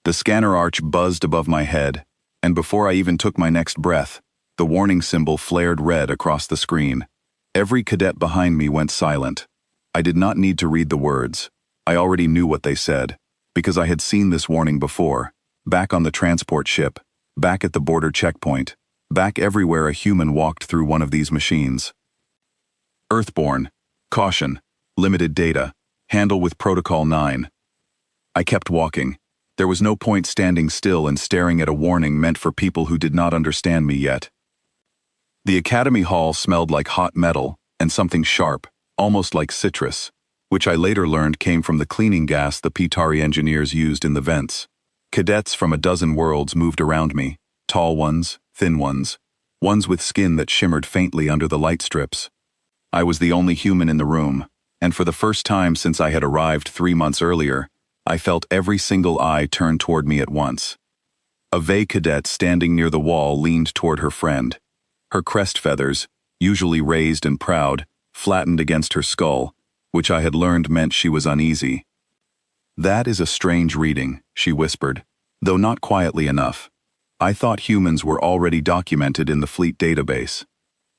The scanner arch buzzed above my head, and before I even took my next breath, the warning symbol flared red across the screen. Every cadet behind me went silent. I did not need to read the words. I already knew what they said, because I had seen this warning before, back on the transport ship, back at the border checkpoint, back everywhere a human walked through one of these machines. Earthborn. Caution. Limited data. Handle with Protocol 9. I kept walking. There was no point standing still and staring at a warning meant for people who did not understand me yet. The Academy Hall smelled like hot metal and something sharp, almost like citrus, which I later learned came from the cleaning gas the Petari engineers used in the vents. Cadets from a dozen worlds moved around me, tall ones, thin ones with skin that shimmered faintly under the light strips. I was the only human in the room, and for the first time since I had arrived 3 months earlier, I felt every single eye turn toward me at once. A Vey cadet standing near the wall leaned toward her friend. Her crest feathers, usually raised and proud, flattened against her skull, which I had learned meant she was uneasy. "That is a strange reading," she whispered, though not quietly enough. "I thought humans were already documented in the fleet database."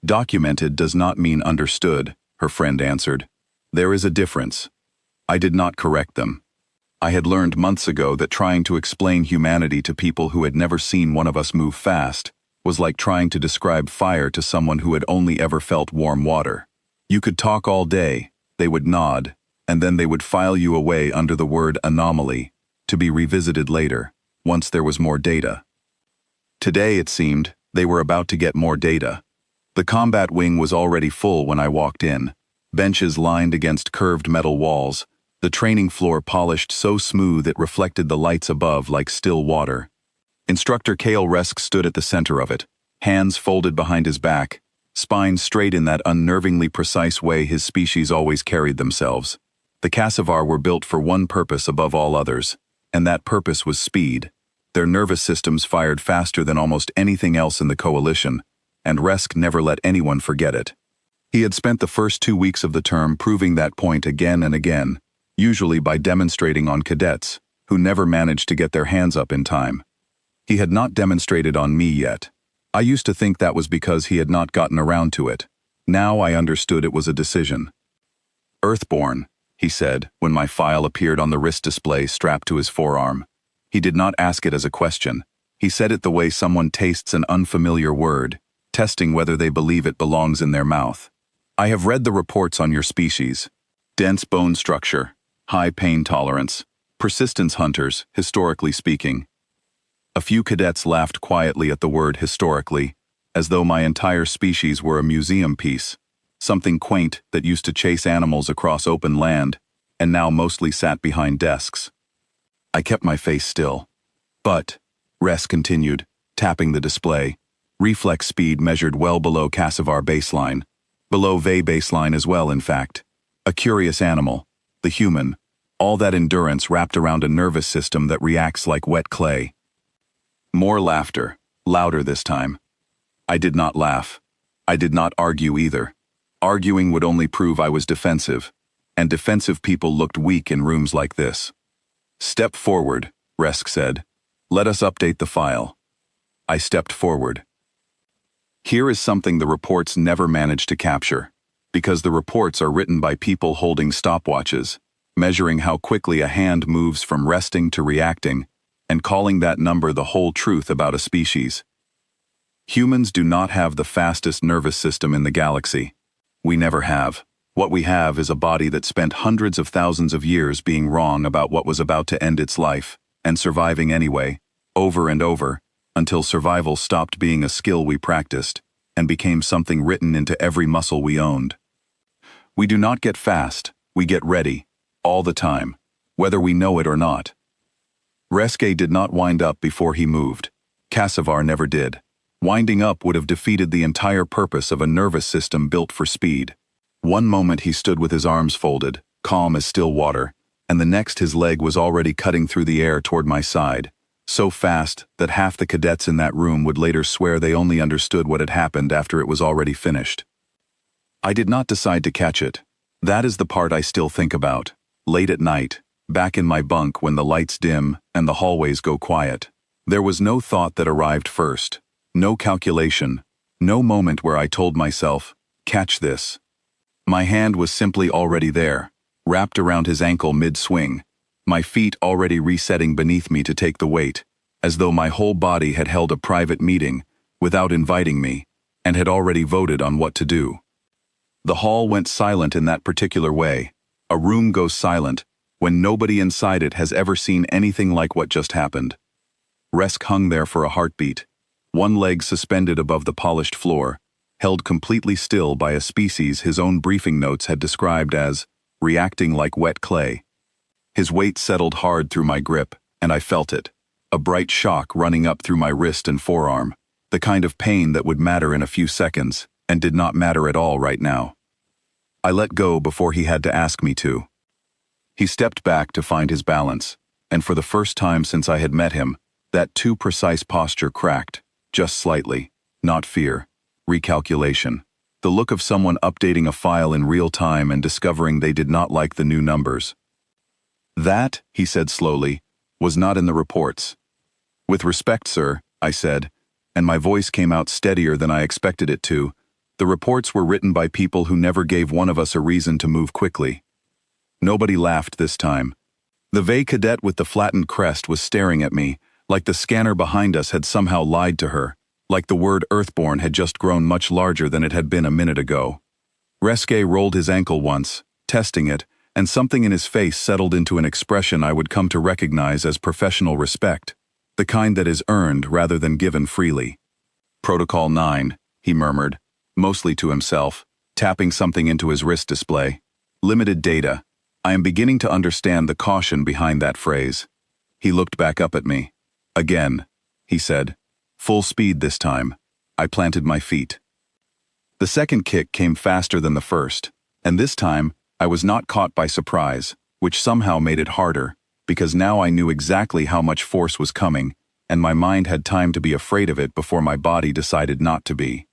"Documented does not mean understood," her friend answered. "There is a difference." I did not correct them. I had learned months ago that trying to explain humanity to people who had never seen one of us move fast was like trying to describe fire to someone who had only ever felt warm water. You could talk all day, they would nod, and then they would file you away under the word anomaly, to be revisited later, once there was more data. Today, it seemed, they were about to get more data. The combat wing was already full when I walked in, benches lined against curved metal walls, the training floor polished so smooth it reflected the lights above like still water. Instructor Kale Resk stood at the center of it, hands folded behind his back, spine straight in that unnervingly precise way his species always carried themselves. The Kassavar were built for one purpose above all others, and that purpose was speed. Their nervous systems fired faster than almost anything else in the coalition, and Resk never let anyone forget it. He had spent the first 2 weeks of the term proving that point again and again, usually by demonstrating on cadets, who never managed to get their hands up in time. He had not demonstrated on me yet. I used to think that was because he had not gotten around to it. Now I understood it was a decision. "Earthborn," he said, when my file appeared on the wrist display strapped to his forearm. He did not ask it as a question. He said it the way someone tastes an unfamiliar word, testing whether they believe it belongs in their mouth. "I have read the reports on your species. Dense bone structure, high pain tolerance, persistence hunters, historically speaking." A few cadets laughed quietly at the word historically, as though my entire species were a museum piece, something quaint that used to chase animals across open land, and now mostly sat behind desks. I kept my face still. "But," Resk continued, tapping the display, "reflex speed measured well below Kassavar baseline, below Vey baseline as well, in fact. A curious animal, the human, all that endurance wrapped around a nervous system that reacts like wet clay." More laughter, louder this time. I did not laugh. I did not argue either. Arguing would only prove I was defensive, and defensive people looked weak in rooms like this. "Step forward," Resk said. "Let us update the file." I stepped forward. Here is something the reports never managed to capture, because the reports are written by people holding stopwatches, measuring how quickly a hand moves from resting to reacting, and calling that number the whole truth about a species. Humans do not have the fastest nervous system in the galaxy. We never have. What we have is a body that spent hundreds of thousands of years being wrong about what was about to end its life, and surviving anyway, over and over, until survival stopped being a skill we practiced, and became something written into every muscle we owned. We do not get fast, we get ready, all the time, whether we know it or not. Reske did not wind up before he moved. Kassavar never did. Winding up would have defeated the entire purpose of a nervous system built for speed. One moment he stood with his arms folded, calm as still water, and the next his leg was already cutting through the air toward my side, so fast that half the cadets in that room would later swear they only understood what had happened after it was already finished. I did not decide to catch it. That is the part I still think about, late at night, back in my bunk when the lights dim and the hallways go quiet. There was no thought that arrived first, no calculation, no moment where I told myself, catch this. My hand was simply already there, wrapped around his ankle mid-swing, my feet already resetting beneath me to take the weight, as though my whole body had held a private meeting, without inviting me, and had already voted on what to do. The hall went silent in that particular way. A room goes silent when nobody inside it has ever seen anything like what just happened. Resk hung there for a heartbeat, one leg suspended above the polished floor, held completely still by a species his own briefing notes had described as reacting like wet clay. His weight settled hard through my grip, and I felt it, a bright shock running up through my wrist and forearm, the kind of pain that would matter in a few seconds, and did not matter at all right now. I let go before he had to ask me to. He stepped back to find his balance, and for the first time since I had met him, that too precise posture cracked, just slightly, not fear, recalculation, the look of someone updating a file in real time and discovering they did not like the new numbers. That, he said slowly, was not in the reports. With respect, sir, I said, and my voice came out steadier than I expected it to, the reports were written by people who never gave one of us a reason to move quickly. Nobody laughed this time. The VA cadet with the flattened crest was staring at me, like the scanner behind us had somehow lied to her, like the word Earthborn had just grown much larger than it had been a minute ago. Reske rolled his ankle once, testing it, and something in his face settled into an expression I would come to recognize as professional respect, the kind that is earned rather than given freely. Protocol 9, he murmured, mostly to himself, tapping something into his wrist display. Limited data. I am beginning to understand the caution behind that phrase. He looked back up at me. Again, he said. Full speed this time. I planted my feet. The second kick came faster than the first, and this time, I was not caught by surprise, which somehow made it harder, because now I knew exactly how much force was coming, and my mind had time to be afraid of it before my body decided not to be.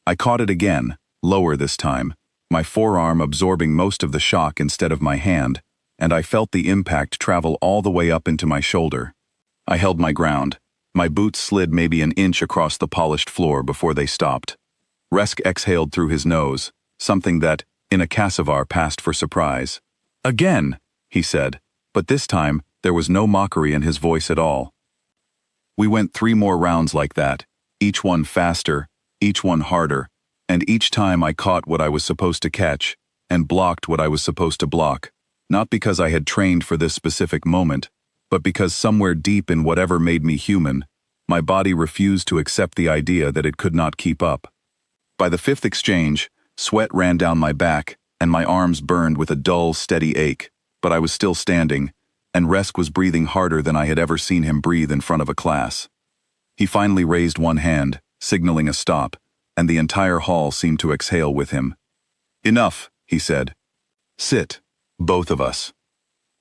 I caught it again, lower this time, my forearm absorbing most of the shock instead of my hand, and I felt the impact travel all the way up into my shoulder. I held my ground. My boots slid maybe an inch across the polished floor before they stopped. Resk exhaled through his nose, something that, in a Kassavar, passed for surprise. Again, he said, but this time, there was no mockery in his voice at all. We went 3 more rounds like that, each one faster, each one harder, and each time I caught what I was supposed to catch, and blocked what I was supposed to block, not because I had trained for this specific moment, but because somewhere deep in whatever made me human, my body refused to accept the idea that it could not keep up. By the 5th exchange, sweat ran down my back, and my arms burned with a dull, steady ache, but I was still standing, and Resk was breathing harder than I had ever seen him breathe in front of a class. He finally raised one hand, signaling a stop, and the entire hall seemed to exhale with him. Enough, he said. Sit, both of us.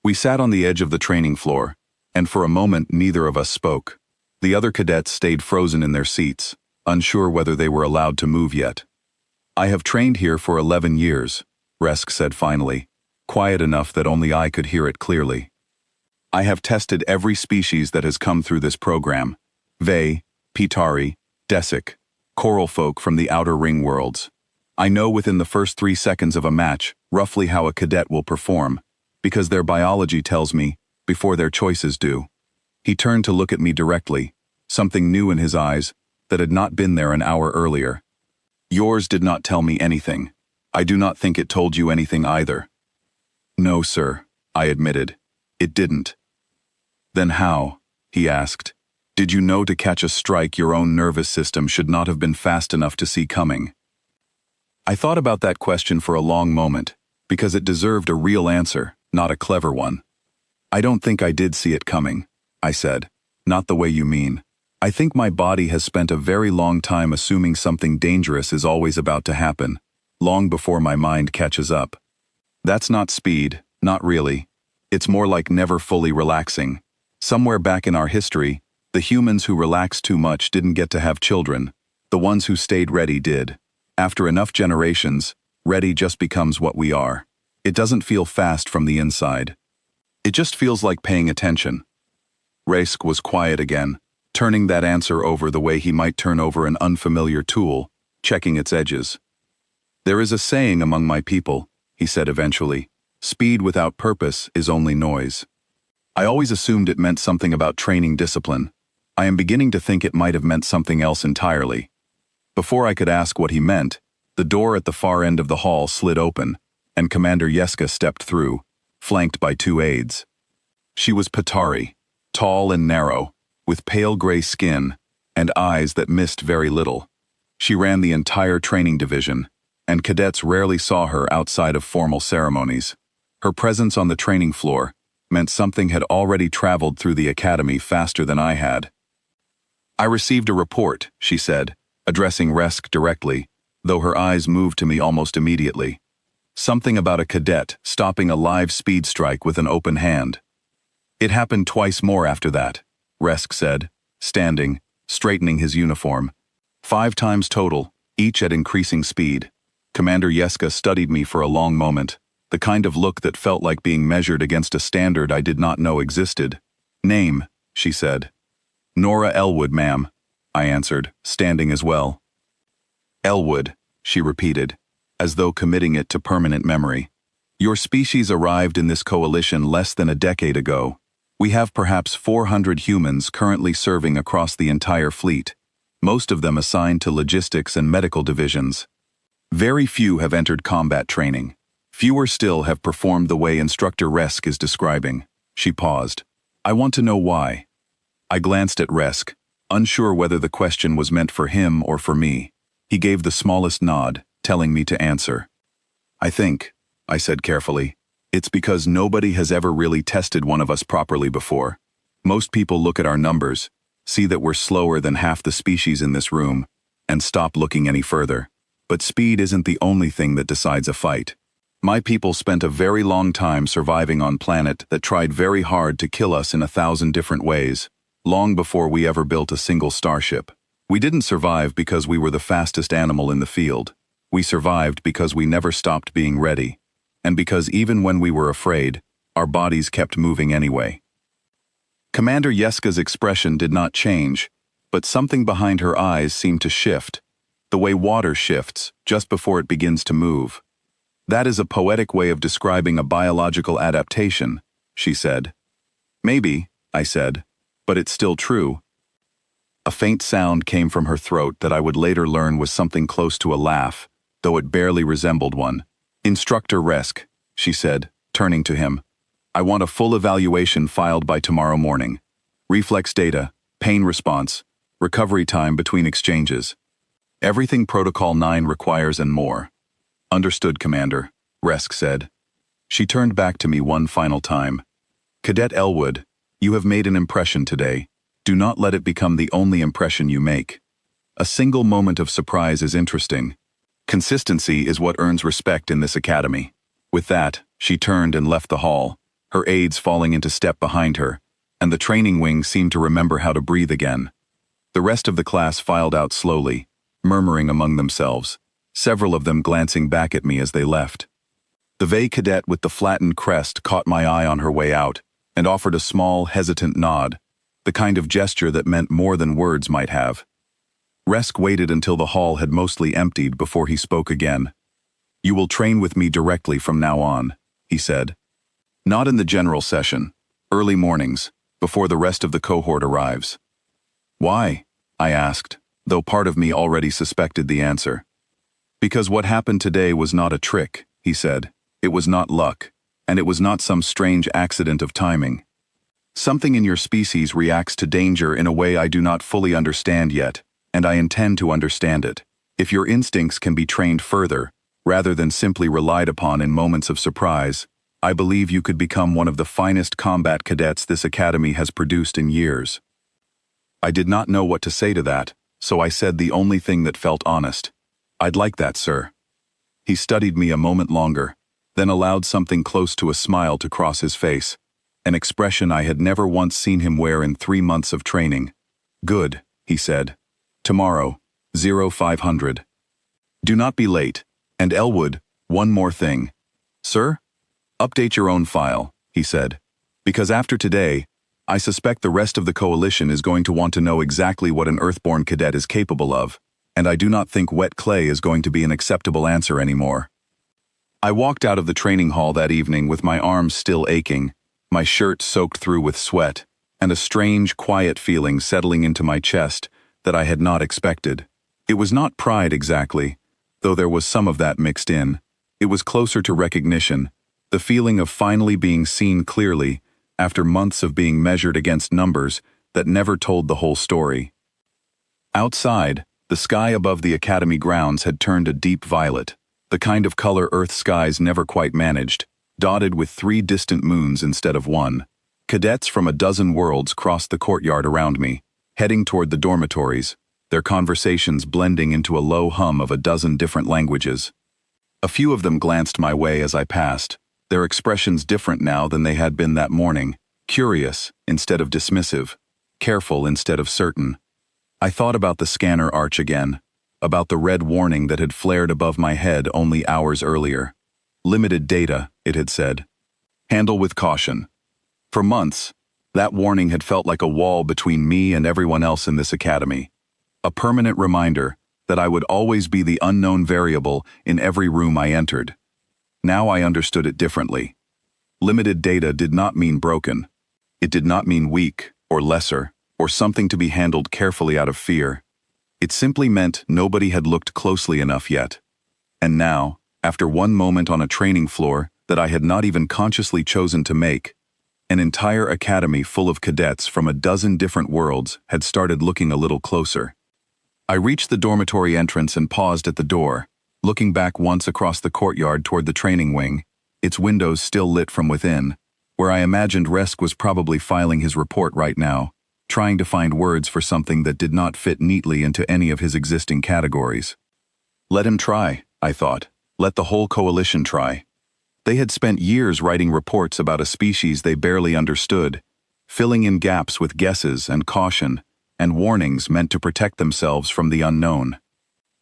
We sat on the edge of the training floor, and for a moment neither of us spoke. The other cadets stayed frozen in their seats, unsure whether they were allowed to move yet. I have trained here for 11 years, Resk said finally, quiet enough that only I could hear it clearly. I have tested every species that has come through this program. Vey, Pitari, Desik, coral folk from the outer ring worlds. I know within the first 3 seconds of a match roughly how a cadet will perform, because their biology tells me, before their choices do. He turned to look at me directly, something new in his eyes that had not been there an hour earlier. Yours did not tell me anything. I do not think it told you anything either. No, sir, I admitted. It didn't. Then how? He asked. Did you know to catch a strike your own nervous system should not have been fast enough to see coming? I thought about that question for a long moment, because it deserved a real answer, not a clever one. I don't think I did see it coming, I said. Not the way you mean. I think my body has spent a very long time assuming something dangerous is always about to happen, long before my mind catches up. That's not speed, not really. It's more like never fully relaxing. Somewhere back in our history, the humans who relaxed too much didn't get to have children. The ones who stayed ready did. After enough generations, ready just becomes what we are. It doesn't feel fast from the inside. It just feels like paying attention. Resk was quiet again, turning that answer over the way he might turn over an unfamiliar tool, checking its edges. There is a saying among my people, he said eventually, speed without purpose is only noise. I always assumed it meant something about training discipline. I am beginning to think it might have meant something else entirely. Before I could ask what he meant, the door at the far end of the hall slid open, and Commander Yeska stepped through, flanked by 2 aides. She was Patari, tall and narrow, with pale gray skin and eyes that missed very little. She ran the entire training division, and cadets rarely saw her outside of formal ceremonies. Her presence on the training floor meant something had already traveled through the academy faster than I had. I received a report, she said, addressing Resk directly, though her eyes moved to me almost immediately. Something about a cadet stopping a live speed strike with an open hand. It happened twice more after that, Resk said, standing, straightening his uniform. 5 times total, each at increasing speed. Commander Yeska studied me for a long moment, the kind of look that felt like being measured against a standard I did not know existed. Name, she said. Nora Elwood, ma'am, I answered, standing as well. Elwood, she repeated, as though committing it to permanent memory. Your species arrived in this coalition less than a decade ago. We have perhaps 400 humans currently serving across the entire fleet, most of them assigned to logistics and medical divisions. Very few have entered combat training. Fewer still have performed the way Instructor Resk is describing. She paused. I want to know why. I glanced at Resk, unsure whether the question was meant for him or for me. He gave the smallest nod, telling me to answer. I think, I said carefully, it's because nobody has ever really tested one of us properly before. Most people look at our numbers, see that we're slower than half the species in this room, and stop looking any further. But speed isn't the only thing that decides a fight. My people spent a very long time surviving on planet that tried very hard to kill us in 1,000 different ways, long before we ever built a single starship. We didn't survive because we were the fastest animal in the field. We survived because we never stopped being ready, and because even when we were afraid, our bodies kept moving anyway. Commander Yeska's expression did not change, but something behind her eyes seemed to shift, the way water shifts just before it begins to move. That is a poetic way of describing a biological adaptation, she said. Maybe, I said, but it's still true. A faint sound came from her throat that I would later learn was something close to a laugh, though it barely resembled one. Instructor Resk, she said, turning to him. I want a full evaluation filed by tomorrow morning. Reflex data, pain response, recovery time between exchanges. Everything Protocol 9 requires and more. Understood, Commander, Resk said. She turned back to me one final time. Cadet Elwood, you have made an impression today. Do not let it become the only impression you make. A single moment of surprise is interesting. Consistency is what earns respect in this academy. With that, she turned and left the hall, her aides falling into step behind her, and the training wing seemed to remember how to breathe again. The rest of the class filed out slowly, murmuring among themselves, several of them glancing back at me as they left. The Vey cadet with the flattened crest caught my eye on her way out and offered a small, hesitant nod, the kind of gesture that meant more than words might have. Resk waited until the hall had mostly emptied before he spoke again. You will train with me directly from now on, he said. Not in the general session, early mornings, before the rest of the cohort arrives. Why? I asked, though part of me already suspected the answer. Because what happened today was not a trick, he said. It was not luck, and it was not some strange accident of timing. Something in your species reacts to danger in a way I do not fully understand yet, and I intend to understand it. If your instincts can be trained further, rather than simply relied upon in moments of surprise, I believe you could become one of the finest combat cadets this academy has produced in years. I did not know what to say to that, so I said the only thing that felt honest. I'd like that, sir. He studied me a moment longer, then allowed something close to a smile to cross his face, an expression I had never once seen him wear in 3 months of training. Good, he said. Tomorrow, 0500. Do not be late, and Elwood, one more thing. Sir? Update your own file, he said. Because after today, I suspect the rest of the coalition is going to want to know exactly what an Earthborn cadet is capable of, and I do not think wet clay is going to be an acceptable answer anymore. I walked out of the training hall that evening with my arms still aching, my shirt soaked through with sweat, and a strange, quiet feeling settling into my chest that I had not expected. It was not pride exactly, though there was some of that mixed in. It was closer to recognition, the feeling of finally being seen clearly after months of being measured against numbers that never told the whole story. Outside, the sky above the academy grounds had turned a deep violet, the kind of color Earth skies never quite managed, dotted with 3 distant moons instead of 1. Cadets from a dozen worlds crossed the courtyard around me, heading toward the dormitories, their conversations blending into a low hum of a dozen different languages. A few of them glanced my way as I passed, their expressions different now than they had been that morning, curious instead of dismissive, careful instead of certain. I thought about the scanner arch again, about the red warning that had flared above my head only hours earlier. Limited data, it had said. Handle with caution. For months, that warning had felt like a wall between me and everyone else in this academy. A permanent reminder that I would always be the unknown variable in every room I entered. Now I understood it differently. Limited data did not mean broken. It did not mean weak, or lesser, or something to be handled carefully out of fear. It simply meant nobody had looked closely enough yet. And now, after one moment on a training floor that I had not even consciously chosen to make, an entire academy full of cadets from a dozen different worlds had started looking a little closer. I reached the dormitory entrance and paused at the door, looking back once across the courtyard toward the training wing, its windows still lit from within, where I imagined Resk was probably filing his report right now, trying to find words for something that did not fit neatly into any of his existing categories. Let him try, I thought. Let the whole coalition try. They had spent years writing reports about a species they barely understood, filling in gaps with guesses and caution, and warnings meant to protect themselves from the unknown.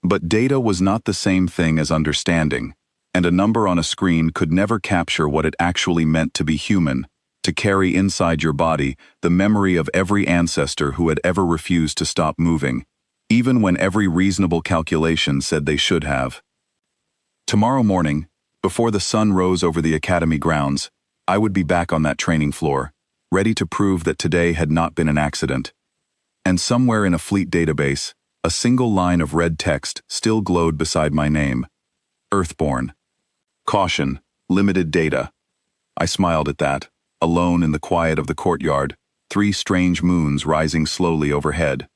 But data was not the same thing as understanding, and a number on a screen could never capture what it actually meant to be human, to carry inside your body the memory of every ancestor who had ever refused to stop moving, even when every reasonable calculation said they should have. Tomorrow morning, before the sun rose over the academy grounds, I would be back on that training floor, ready to prove that today had not been an accident. And somewhere in a fleet database, a single line of red text still glowed beside my name. Earthborn. Caution, limited data. I smiled at that, alone in the quiet of the courtyard, 3 strange moons rising slowly overhead.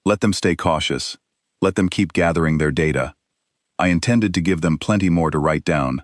Let them stay cautious. Let them keep gathering their data. I intended to give them plenty more to write down,